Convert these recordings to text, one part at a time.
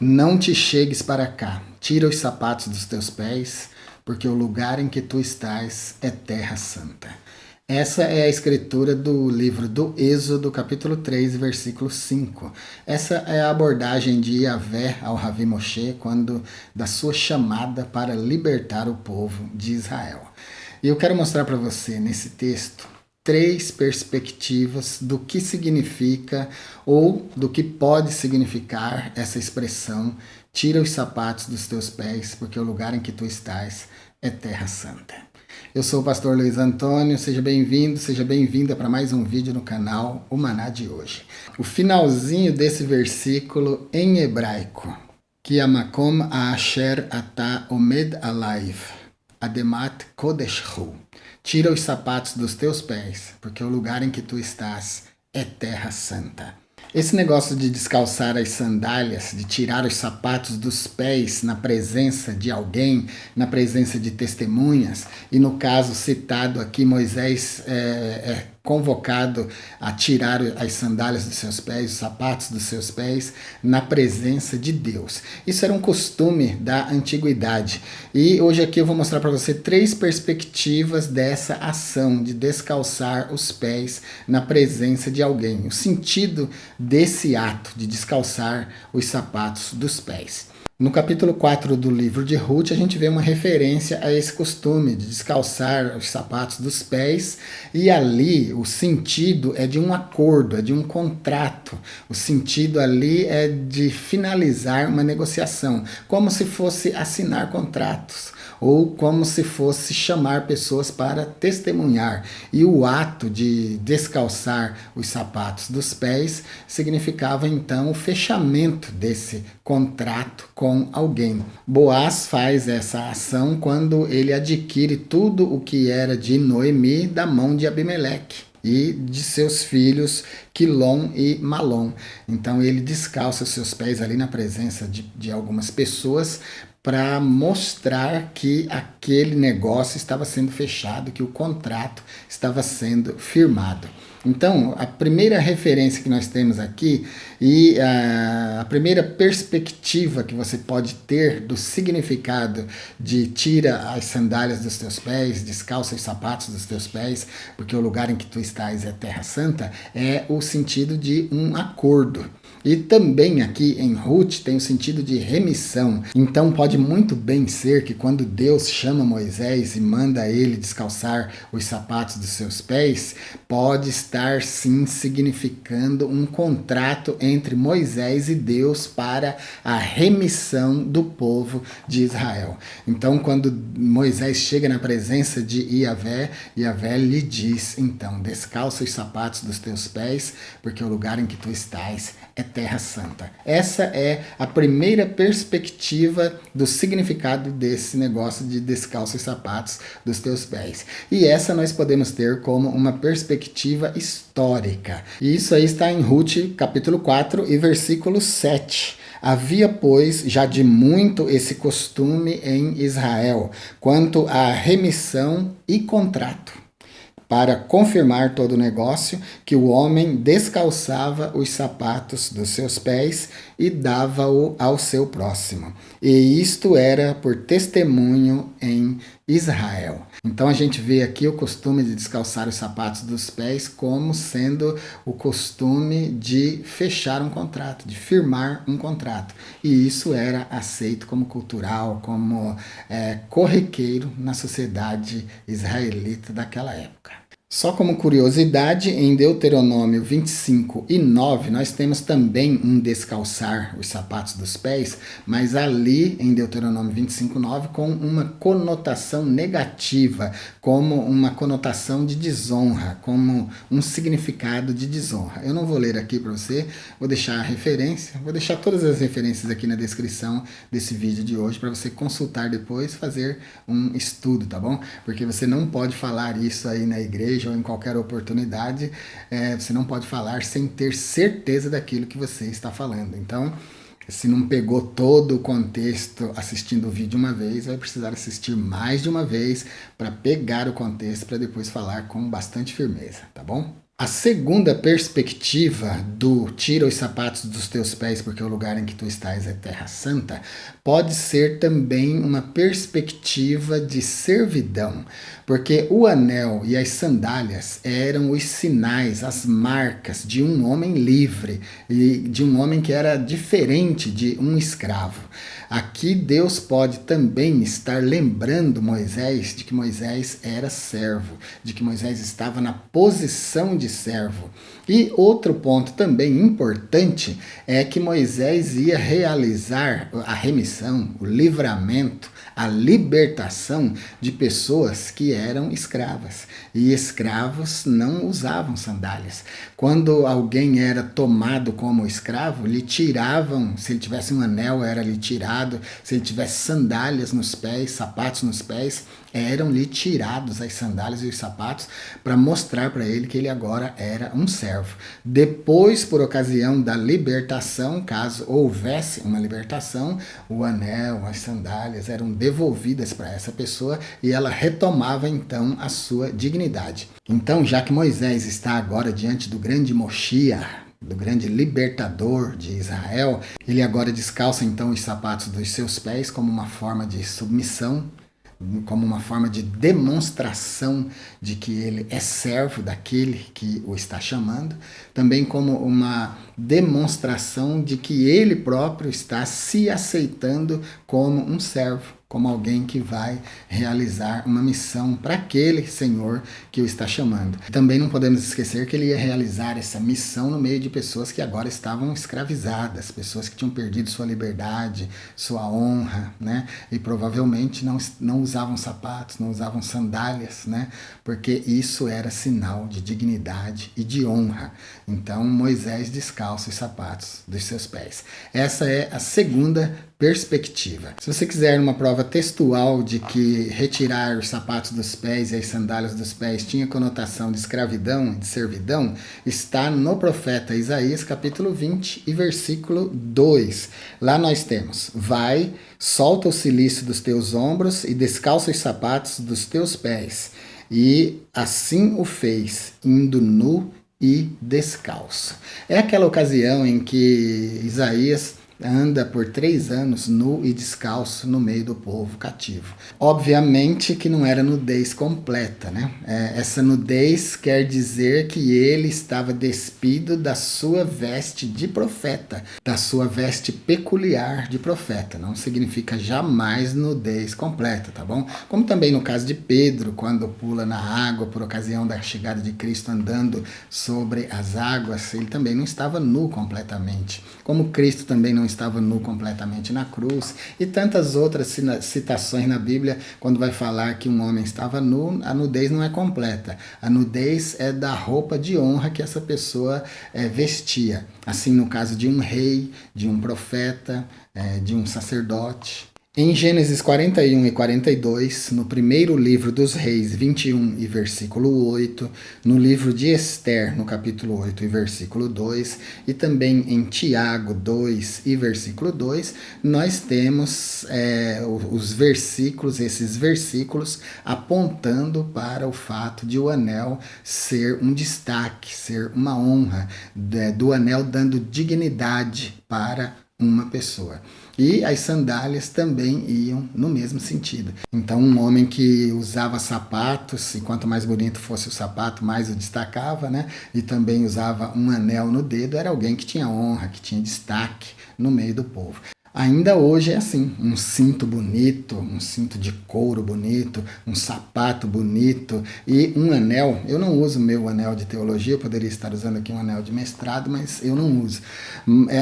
Não te chegues para cá, tira os sapatos dos teus pés, porque o lugar em que tu estás é terra santa. Essa é a escritura do livro do Êxodo, capítulo 3, versículo 5. Essa é a abordagem de Yahvé ao Ravi Moshe quando da sua chamada para libertar o povo de Israel. E eu quero mostrar para você nesse texto três perspectivas do que significa ou do que pode significar essa expressão: tira os sapatos dos teus pés, porque o lugar em que tu estás é terra santa. Eu sou o pastor Luiz Antônio, seja bem-vindo, seja bem-vinda para mais um vídeo no canal O Maná de hoje. O finalzinho desse versículo em hebraico, que amakom asher ata omed alaiv, ademat kodeshu. Tira os sapatos dos teus pés, porque o lugar em que tu estás é terra santa. Esse negócio de descalçar as sandálias, de tirar os sapatos dos pés na presença de alguém, na presença de testemunhas, e no caso citado aqui, Moisés é convocado a tirar as sandálias dos seus pés, os sapatos dos seus pés, na presença de Deus. Isso era um costume da antiguidade. E hoje aqui eu vou mostrar para você três perspectivas dessa ação de descalçar os pés na presença de alguém. O sentido desse ato de descalçar os sapatos dos pés. No capítulo 4 do livro de Ruth, a gente vê uma referência a esse costume de descalçar os sapatos dos pés, e ali o sentido é de um acordo, é de um contrato. O sentido ali é de finalizar uma negociação, como se fosse assinar contratos, ou como se fosse chamar pessoas para testemunhar. E o ato de descalçar os sapatos dos pés significava então o fechamento desse contrato com alguém. Boaz faz essa ação quando ele adquire tudo o que era de Noemi da mão de Abimeleque e de seus filhos Quilom e Malom. Então ele descalça os seus pés ali na presença de algumas pessoas para mostrar que aquele negócio estava sendo fechado, que o contrato estava sendo firmado. Então, a primeira referência que nós temos aqui e a primeira perspectiva que você pode ter do significado de tira as sandálias dos teus pés, descalça os sapatos dos teus pés, porque o lugar em que tu estás é terra santa, é o sentido de um acordo. E também aqui em Ruth tem o sentido de remissão. Então pode muito bem ser que quando Deus chama Moisés e manda ele descalçar os sapatos dos seus pés, pode estar sim significando um contrato entre Moisés e Deus para a remissão do povo de Israel. Então quando Moisés chega na presença de Yahvé, Yahvé lhe diz, então, descalça os sapatos dos teus pés, porque o lugar em que tu estás é terra santa. Essa é a primeira perspectiva do significado desse negócio de descalça os sapatos dos teus pés. E essa nós podemos ter como uma perspectiva histórica. E isso aí está em Ruth, capítulo 4 e versículo 7. Havia, pois, já de muito esse costume em Israel, quanto à remissão e contrato, para confirmar todo o negócio, que o homem descalçava os sapatos dos seus pés e dava-o ao seu próximo. E isto era por testemunho em Israel. Então a gente vê aqui o costume de descalçar os sapatos dos pés como sendo o costume de fechar um contrato, de firmar um contrato. E isso era aceito como cultural, como corriqueiro na sociedade israelita daquela época. Só como curiosidade, em Deuteronômio 25 e 9, nós temos também um descalçar os sapatos dos pés, mas ali em Deuteronômio 25, 9, com uma conotação negativa, como uma conotação de desonra, como um significado de desonra. Eu não vou ler aqui para você, vou deixar a referência, vou deixar todas as referências aqui na descrição desse vídeo de hoje para você consultar depois, fazer um estudo, tá bom? Porque você não pode falar isso aí na igreja ou em qualquer oportunidade, você não pode falar sem ter certeza daquilo que você está falando. Então, se não pegou todo o contexto assistindo o vídeo uma vez, vai precisar assistir mais de uma vez para pegar o contexto, para depois falar com bastante firmeza, tá bom? A segunda perspectiva do tira os sapatos dos teus pés, porque o lugar em que tu estás é terra santa, pode ser também uma perspectiva de servidão, porque o anel e as sandálias eram os sinais, as marcas de um homem livre e de um homem que era diferente de um escravo. Aqui Deus pode também estar lembrando Moisés de que Moisés era servo, de que Moisés estava na posição de servo. E outro ponto também importante é que Moisés ia realizar a remissão, o livramento, a libertação de pessoas que eram escravas. E escravos não usavam sandálias. Quando alguém era tomado como escravo, lhe tiravam, se ele tivesse um anel, era lhe tirado, se ele tivesse sandálias nos pés, sapatos nos pés, eram-lhe tirados as sandálias e os sapatos para mostrar para ele que ele agora era um servo. Depois, por ocasião da libertação, caso houvesse uma libertação, o anel, as sandálias eram devolvidas para essa pessoa e ela retomava então a sua dignidade. Então, já que Moisés está agora diante do grande Moshiach, do grande libertador de Israel, ele agora descalça então os sapatos dos seus pés como uma forma de submissão, como uma forma de demonstração de que ele é servo daquele que o está chamando, também como uma demonstração de que ele próprio está se aceitando como um servo, como alguém que vai realizar uma missão para aquele Senhor que o está chamando. Também não podemos esquecer que ele ia realizar essa missão no meio de pessoas que agora estavam escravizadas, pessoas que tinham perdido sua liberdade, sua honra, né? E provavelmente não usavam sapatos, não usavam sandálias, né? Porque isso era sinal de dignidade e de honra. Então Moisés descalça os sapatos dos seus pés. Essa é a segunda perspectiva. Se você quiser uma prova textual de que retirar os sapatos dos pés e as sandálias dos pés tinha conotação de escravidão, de servidão, está no profeta Isaías, capítulo 20 e versículo 2. Lá nós temos: vai, solta o cilício dos teus ombros e descalça os sapatos dos teus pés. E assim o fez, indo nu e descalço. É aquela ocasião em que Isaías anda por 3 anos nu e descalço no meio do povo cativo. Obviamente que não era nudez completa, né? Essa nudez quer dizer que ele estava despido da sua veste de profeta, da sua veste peculiar de profeta. Não significa jamais nudez completa, tá bom? Como também no caso de Pedro, quando pula na água por ocasião da chegada de Cristo andando sobre as águas, ele também não estava nu completamente. Como Cristo também não estava nu completamente na cruz, e tantas outras citações na Bíblia, quando vai falar que um homem estava nu, a nudez não é completa. A nudez é da roupa de honra que essa pessoa vestia. Assim, no caso de um rei, de um profeta, de um sacerdote. Em Gênesis 41 e 42, no primeiro livro dos Reis 21 e versículo 8, no livro de Esther, no capítulo 8 e versículo 2, e também em Tiago 2 e versículo 2, nós temos esses versículos apontando para o fato de o anel ser um destaque, ser uma honra, do anel dando dignidade para uma pessoa. E as sandálias também iam no mesmo sentido. Então, um homem que usava sapatos, e quanto mais bonito fosse o sapato, mais o destacava, né? E também usava um anel no dedo, era alguém que tinha honra, que tinha destaque no meio do povo. Ainda hoje é assim, um cinto bonito, um cinto de couro bonito, um sapato bonito e um anel. Eu não uso meu anel de teologia, eu poderia estar usando aqui um anel de mestrado, mas eu não uso.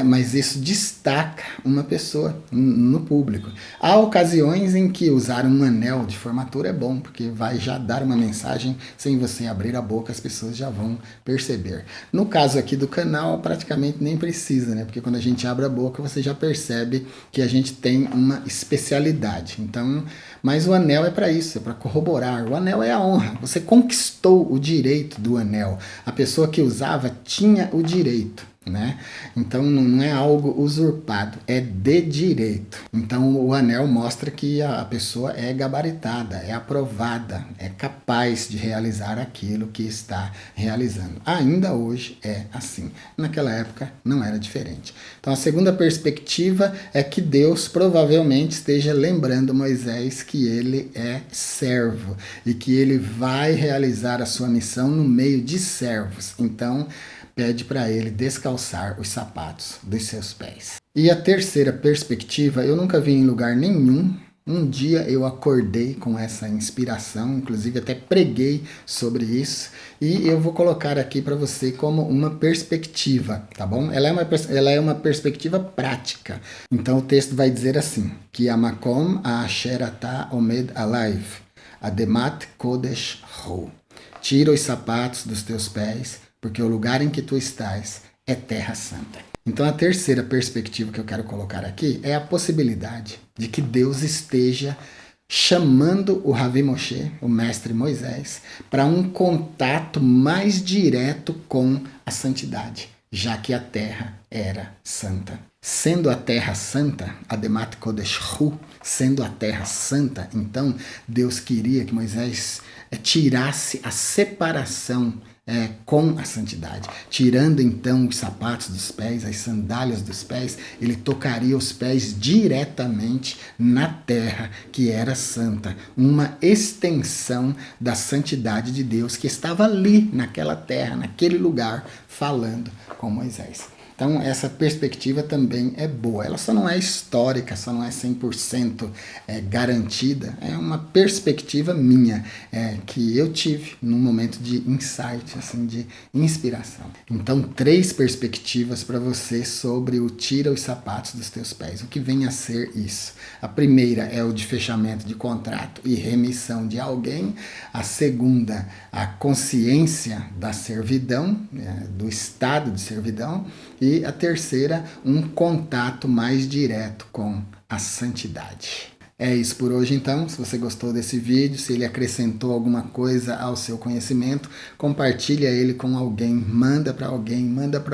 Mas isso destaca uma pessoa no público. Há ocasiões em que usar um anel de formatura é bom, porque vai já dar uma mensagem, sem você abrir a boca, as pessoas já vão perceber. No caso aqui do canal, praticamente nem precisa, né? Porque quando a gente abre a boca, você já percebe que a gente tem uma especialidade. Então, mas o anel é para isso, é para corroborar. O anel é a honra. Você conquistou o direito do anel. A pessoa que usava tinha o direito. né? Então não é algo usurpado, é de direito. Então o anel mostra que a pessoa é gabaritada, é aprovada, é capaz de realizar aquilo que está realizando. Ainda hoje é assim. Naquela época não era diferente. Então a segunda perspectiva é que Deus provavelmente esteja lembrando Moisés que ele é servo e que ele vai realizar a sua missão no meio de servos. Então pede para ele descalçar os sapatos dos seus pés. E a terceira perspectiva, eu nunca vi em lugar nenhum. Um dia eu acordei com essa inspiração, inclusive até preguei sobre isso, e eu vou colocar aqui para você como uma perspectiva, tá bom? Ela é uma perspectiva prática. Então o texto vai dizer assim, que Amakom asher ata omed alaiv, ademat kodesh hu. Tira os sapatos dos teus pés, porque o lugar em que tu estás é terra santa. Então a terceira perspectiva que eu quero colocar aqui é a possibilidade de que Deus esteja chamando o Ravi Moshe, o mestre Moisés, para um contato mais direto com a santidade, já que a terra era santa. Sendo a terra santa, Ademat Kodesh Hu, sendo a terra santa, então Deus queria que Moisés tirasse a separação com a santidade. Tirando então os sapatos dos pés, as sandálias dos pés, ele tocaria os pés diretamente na terra que era santa. Uma extensão da santidade de Deus que estava ali naquela terra, naquele lugar, falando com Moisés. Então essa perspectiva também é boa. Ela só não é histórica, só não é 100% garantida. É uma perspectiva minha, que eu tive num momento de insight, assim, de inspiração. Então 3 perspectivas para você sobre o tira os sapatos dos teus pés. O que vem a ser isso? A primeira é o de fechamento de contrato e remissão de alguém. A segunda, a consciência da servidão, do estado de servidão. E a terceira, um contato mais direto com a santidade. É isso por hoje então. Se você gostou desse vídeo, se ele acrescentou alguma coisa ao seu conhecimento, compartilha ele com alguém, manda para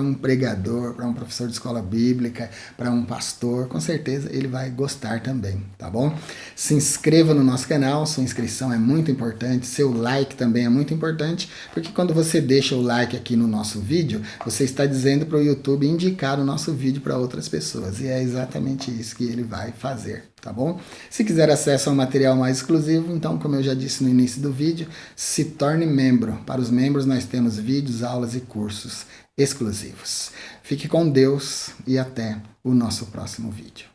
um pregador, para um professor de escola bíblica, para um pastor, com certeza ele vai gostar também, tá bom? Se inscreva no nosso canal, sua inscrição é muito importante, seu like também é muito importante, porque quando você deixa o like aqui no nosso vídeo, você está dizendo para o YouTube indicar o nosso vídeo para outras pessoas, e é exatamente isso que ele vai fazer, tá bom? Se quiser acesso a um material mais exclusivo, então, como eu já disse no início do vídeo, se torne membro. Para os membros nós temos vídeos, aulas e cursos exclusivos. Fique com Deus e até o nosso próximo vídeo.